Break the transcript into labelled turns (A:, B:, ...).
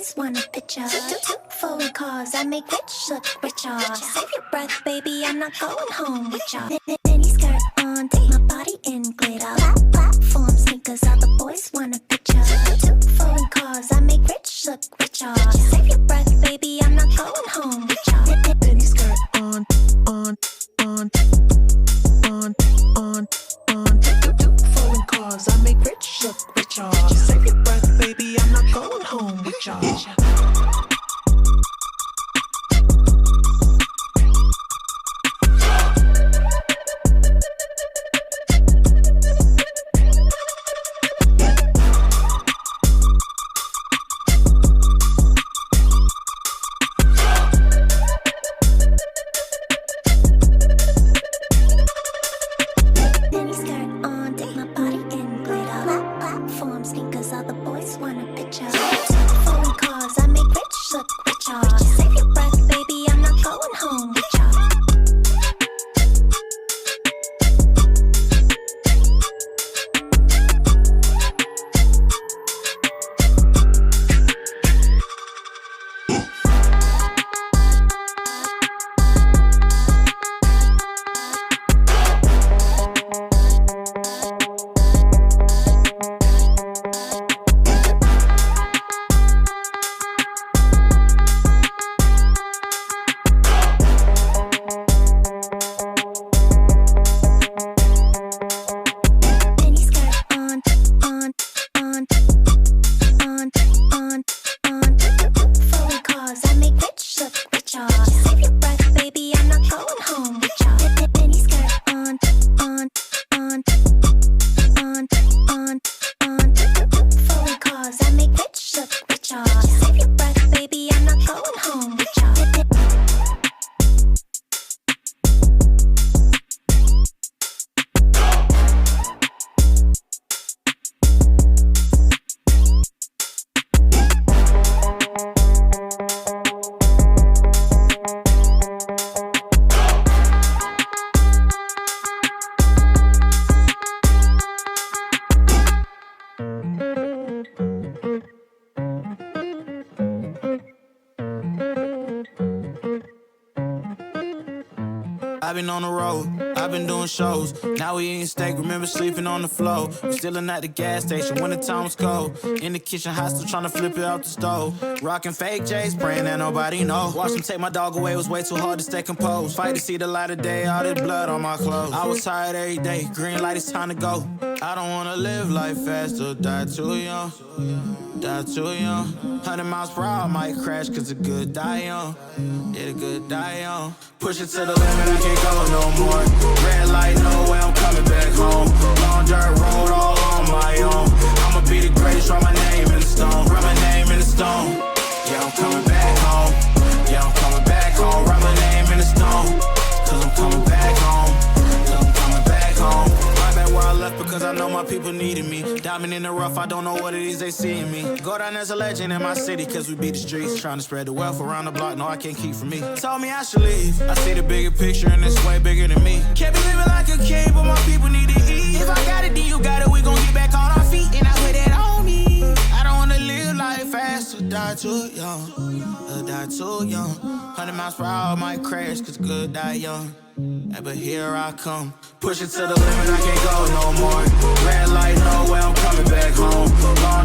A: boys want a picture. Two foreign cars, I make rich look richer. Save your breath, baby, I'm not going home with ya. Mini skirt on, take my body in glitter. Platform sneakers, all the boys want a picture. Two foreign cars, I make rich look richer. Save your breath, baby, I'm not going home with ya. Mini skirt on. Two foreign cars, I make rich look richer. Save your breath, baby, I'm not going home with ya.
B: I've been on the road, I've been doing shows. Now we eating steak, remember sleeping on the floor. We stillin' at the gas station when the time was cold. In the kitchen, hot, still tryna flip it out the stove. Rockin' fake J's, praying that nobody know. Watch them take my dog away, it was way too hard to stay composed. Fight to see the light of day, all this blood on my clothes. I was tired every day, green light, it's time to go. I don't wanna live life fast or die too young. Die too young. 100 miles per hour, I might crash, cause the good die young. Yeah, the good die young. Push it to the limit, I can't go no more. Red light, no way, I'm coming back home. Long dirt road, all on my own. I'ma be the greatest, write my name in the stone. Write my name in the stone. Yeah, I'm coming back home. Yeah, I'm coming back home. Write my name in the stone. Cause I'm coming back home. Cause I'm coming back home. Right back where I left because I know my people needed me. Diamond in the rough, I don't know what it is they see in me. Go down as a legend in my city cause we beat the streets. Trying to spread the wealth around the block, no I can't keep from me. Told me I should leave. I see the bigger picture and it's way bigger than me. Can't be living like a king, but my people need to eat. If I got it, then you got it, we gon' get back on our feet. And I put it on me. I don't wanna live life fast or die too young. Or die too young. 100 miles per hour, I might crash cause good die young. Yeah, but here I come. Push it to the limit, I can't go no more. Red light, no way, I'm coming back home. Long